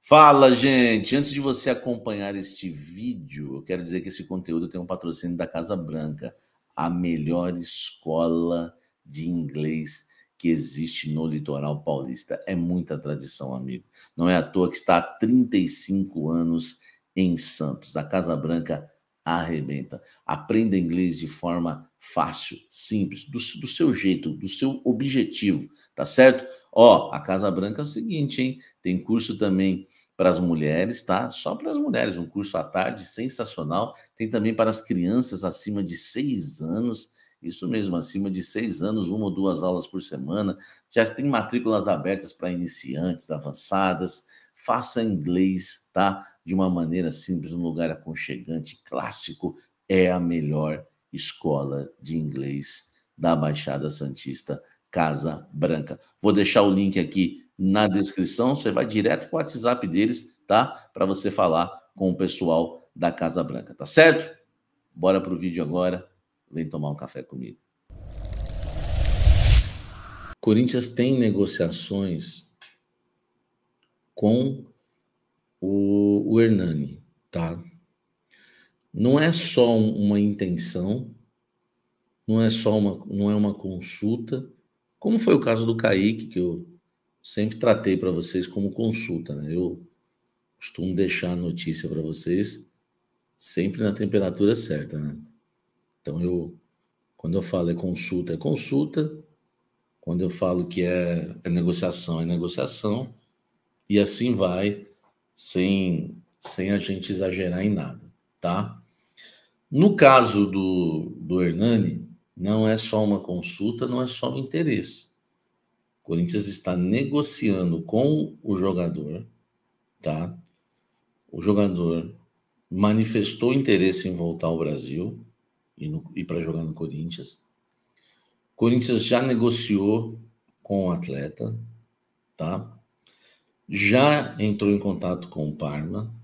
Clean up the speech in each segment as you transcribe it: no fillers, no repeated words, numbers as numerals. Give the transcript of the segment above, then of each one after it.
Fala, gente! Antes de você acompanhar este vídeo, eu quero dizer que esse conteúdo tem um patrocínio da Casa Branca, a melhor escola de inglês que existe no litoral paulista. É muita tradição, amigo. Não é à toa que está há 35 anos em Santos. A Casa Branca arrebenta. Aprenda inglês de forma fácil, simples, do seu jeito, do seu objetivo, tá certo? Ó, a Casa Branca é o seguinte, hein? Tem curso também para as mulheres, tá? Só para as mulheres, um curso à tarde sensacional. Tem também para as crianças acima de 6 anos, isso mesmo, acima de 6 anos, 1 ou 2 aulas por semana. Já tem matrículas abertas para iniciantes, avançadas. Faça inglês, tá? De uma maneira simples, num lugar aconchegante, clássico. É a melhor escola de inglês da Baixada Santista, Casa Branca. Vou deixar o link aqui na descrição, você vai direto para o WhatsApp deles, tá? Para você falar com o pessoal da Casa Branca, tá certo? Bora pro vídeo agora, vem tomar um café comigo. Corinthians tem negociações com o Hernani, tá? Não é só uma intenção, não é uma consulta, como foi o caso do Kaique, que eu sempre tratei para vocês como consulta, né? Eu costumo deixar a notícia para vocês sempre na temperatura certa, né? Então, quando eu falo é consulta, quando eu falo que é negociação, é negociação, e assim vai, sem a gente exagerar em nada, tá? No caso do Hernani, não é só uma consulta, não é só um interesse. O Corinthians está negociando com o jogador, tá? O jogador manifestou interesse em voltar ao Brasil e para jogar no Corinthians. O Corinthians já negociou com o atleta, tá? Já entrou em contato com o Parma.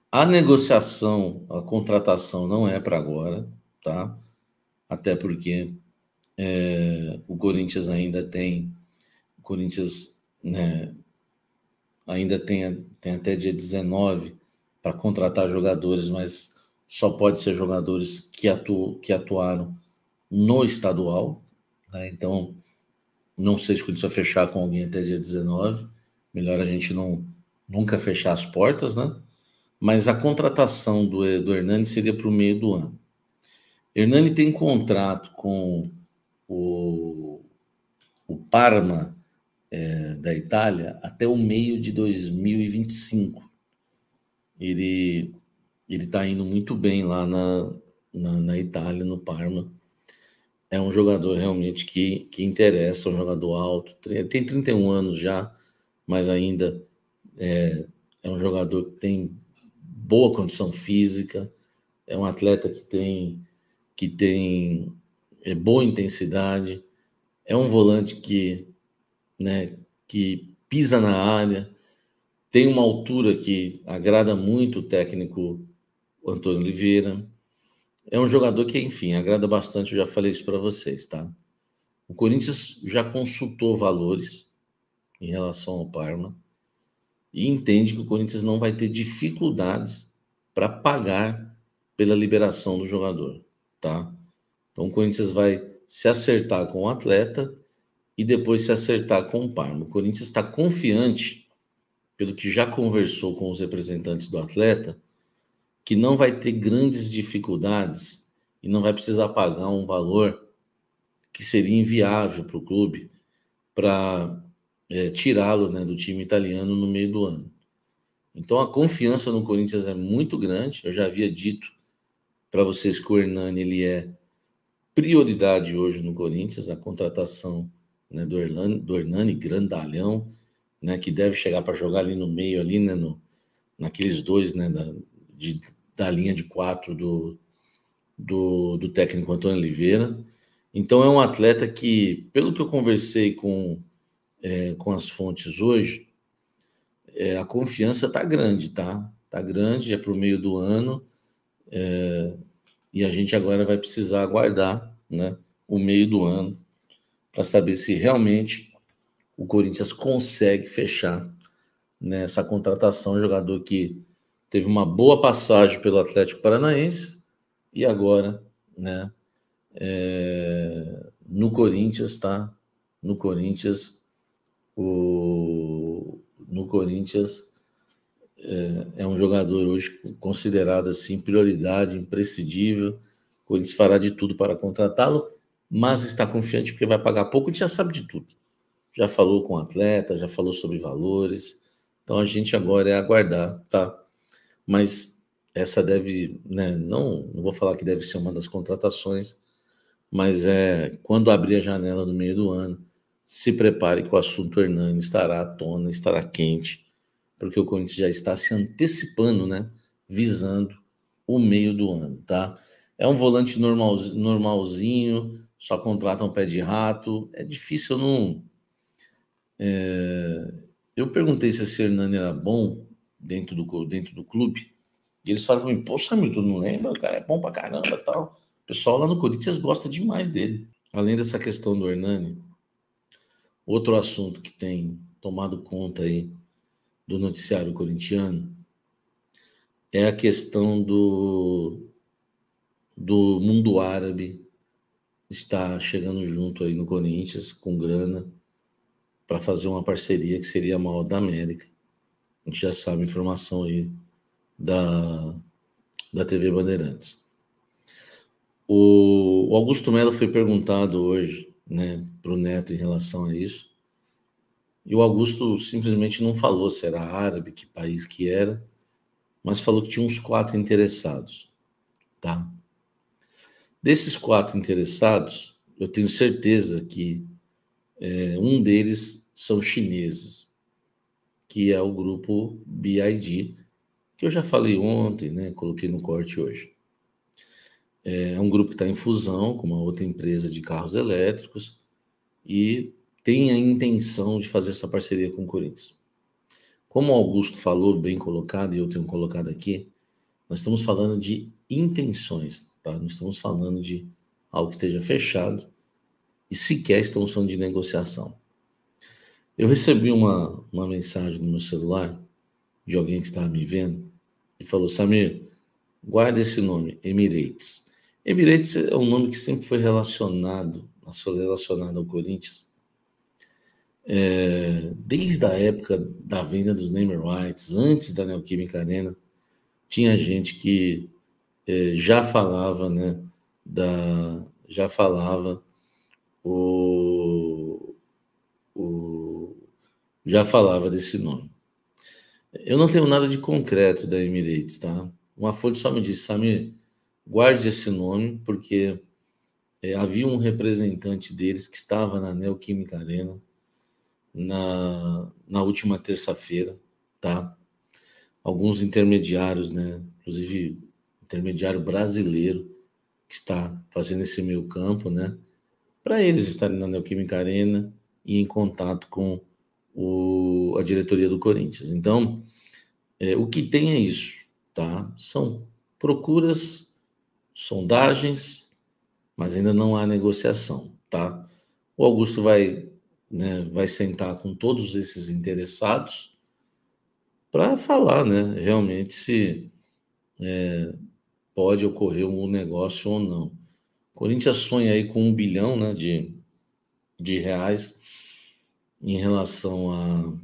A negociação, a contratação não é para agora, tá? Até porque o Corinthians ainda tem, né, ainda tem até dia 19 para contratar jogadores, mas só pode ser jogadores que atuaram no estadual, né? Então, não sei se o Corinthians vai fechar com alguém até dia 19. Melhor a gente nunca fechar as portas, né? Mas a contratação do Hernani seria para o meio do ano. Hernani tem contrato com o Parma da Itália até o meio de 2025. Ele está indo muito bem lá na Itália, no Parma. É um jogador realmente que interessa, um jogador alto, tem 31 anos já, mas ainda é um jogador que tem boa condição física, é um atleta que tem boa intensidade, é um volante que pisa na área, tem uma altura que agrada muito o técnico Antônio Oliveira. É um jogador que, enfim, agrada bastante, eu já falei isso para vocês, tá? O Corinthians já consultou valores em relação ao Parma e entende que o Corinthians não vai ter dificuldades para pagar pela liberação do jogador, tá? Então o Corinthians vai se acertar com o atleta e depois se acertar com o Parma. O Corinthians está confiante, pelo que já conversou com os representantes do atleta, que não vai ter grandes dificuldades e não vai precisar pagar um valor que seria inviável para o clube para tirá-lo, né, do time italiano no meio do ano. Então a confiança no Corinthians é muito grande. Eu já havia dito para vocês que o Hernani ele é prioridade hoje no Corinthians, a contratação, né, do Hernani, grandalhão, né, que deve chegar para jogar ali no meio, ali, né, naqueles dois, né, da linha de 4 do técnico Antônio Oliveira. Então é um atleta que, pelo que eu conversei com as fontes hoje, a confiança está grande, tá? Está grande, é para o meio do ano, e a gente agora vai precisar aguardar, né, o meio do ano para saber se realmente o Corinthians consegue fechar nessa contratação, jogador que teve uma boa passagem pelo Atlético Paranaense e agora, né, no Corinthians, tá? No Corinthians, no Corinthians é um jogador hoje considerado assim prioridade, imprescindível. O Corinthians fará de tudo para contratá-lo, mas está confiante porque vai pagar pouco e já sabe de tudo. Já falou com o atleta, já falou sobre valores. Então a gente agora é aguardar, tá? Mas essa deve, né, não vou falar que deve ser uma das contratações, mas quando abrir a janela no meio do ano, se prepare que o assunto Hernani estará à tona, estará quente, porque o Corinthians já está se antecipando, né, visando o meio do ano, tá? É um volante normalzinho, só contrata um pé de rato, é difícil, eu perguntei se esse Hernani era bom dentro do clube, e eles falam para mim, poxa, meu, tu não lembra? O cara é bom pra caramba, tal. O pessoal lá no Corinthians gosta demais dele. Além dessa questão do Hernani, outro assunto que tem tomado conta aí do noticiário corintiano é a questão do mundo árabe estar chegando junto aí no Corinthians com grana para fazer uma parceria que seria a maior da América. A gente já sabe a informação aí da TV Bandeirantes. O Augusto Melo foi perguntado hoje, né, para o Neto em relação a isso, e o Augusto simplesmente não falou se era árabe, que país que era, mas falou que tinha uns 4 interessados, tá? Desses 4 interessados, eu tenho certeza que um deles são chineses, que é o grupo BID, que eu já falei ontem, né? Coloquei no corte hoje. É um grupo que está em fusão com uma outra empresa de carros elétricos e tem a intenção de fazer essa parceria com o Corinthians. Como o Augusto falou, bem colocado, e eu tenho colocado aqui, nós estamos falando de intenções, tá? Não estamos falando de algo que esteja fechado e sequer estamos falando de negociação. Eu recebi uma mensagem no meu celular de alguém que estava me vendo e falou, Samir, guarda esse nome, Emirates. Emirates é um nome que sempre foi relacionado ao Corinthians, desde a época da venda dos name rights, antes da Neoquímica Arena, tinha gente que já falava, né, já falava já falava desse nome. Eu não tenho nada de concreto da Emirates, tá? Uma fonte só me disse, Samir, guarde esse nome, porque havia um representante deles que estava na Neoquímica Arena na última terça-feira, tá? Alguns intermediários, né? Inclusive intermediário brasileiro que está fazendo esse meio campo, né? Para eles estarem na Neoquímica Arena e em contato com a diretoria do Corinthians. Então, o que tem é isso, tá? São procuras, sondagens, mas ainda não há negociação, tá? O Augusto vai sentar com todos esses interessados para falar, né, realmente se pode ocorrer um negócio ou não. O Corinthians sonha aí com 1 bilhão, né, de reais em relação a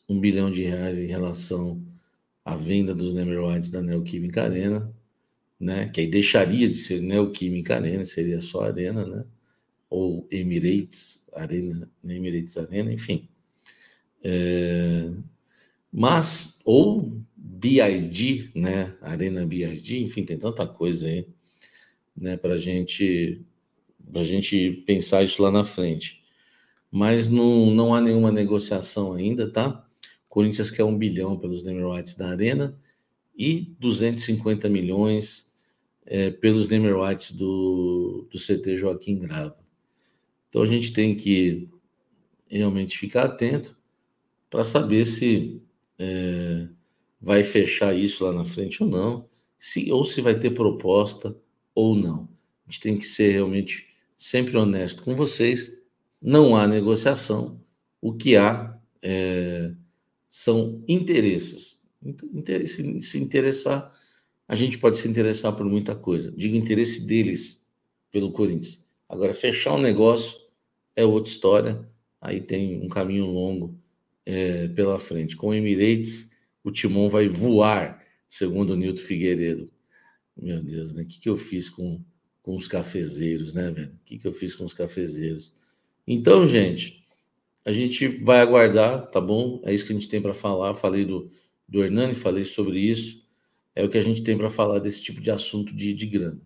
1 bilhão de reais em relação à venda dos name rights da Neoquímica Arena, né, que aí deixaria de ser Neoquímica Arena, seria só Arena, né, ou Emirates Arena, Emirates Arena, enfim. Mas, ou BID, né, Arena BID, enfim, tem tanta coisa aí, né, para gente pensar isso lá na frente. Mas não há nenhuma negociação ainda, tá? Corinthians quer 1 bilhão pelos name rights da Arena e 250 milhões pelos name rights do CT Joaquim Grava. Então a gente tem que realmente ficar atento para saber se vai fechar isso lá na frente ou não, ou se vai ter proposta ou não. A gente tem que ser realmente sempre honesto com vocês. Não há negociação. O que há são interesses. Se interessar, a gente pode se interessar por muita coisa. Digo interesse deles pelo Corinthians. Agora, fechar um negócio é outra história. Aí tem um caminho longo pela frente. Com o Emirates, o Timão vai voar, segundo o Nilton Figueiredo. Meu Deus, né? O que eu fiz com os cafezeiros, né, velho? O que eu fiz com os cafezeiros? Então, gente, a gente vai aguardar, tá bom? É isso que a gente tem para falar. Falei do Hernani, falei sobre isso. É o que a gente tem para falar desse tipo de assunto de grana.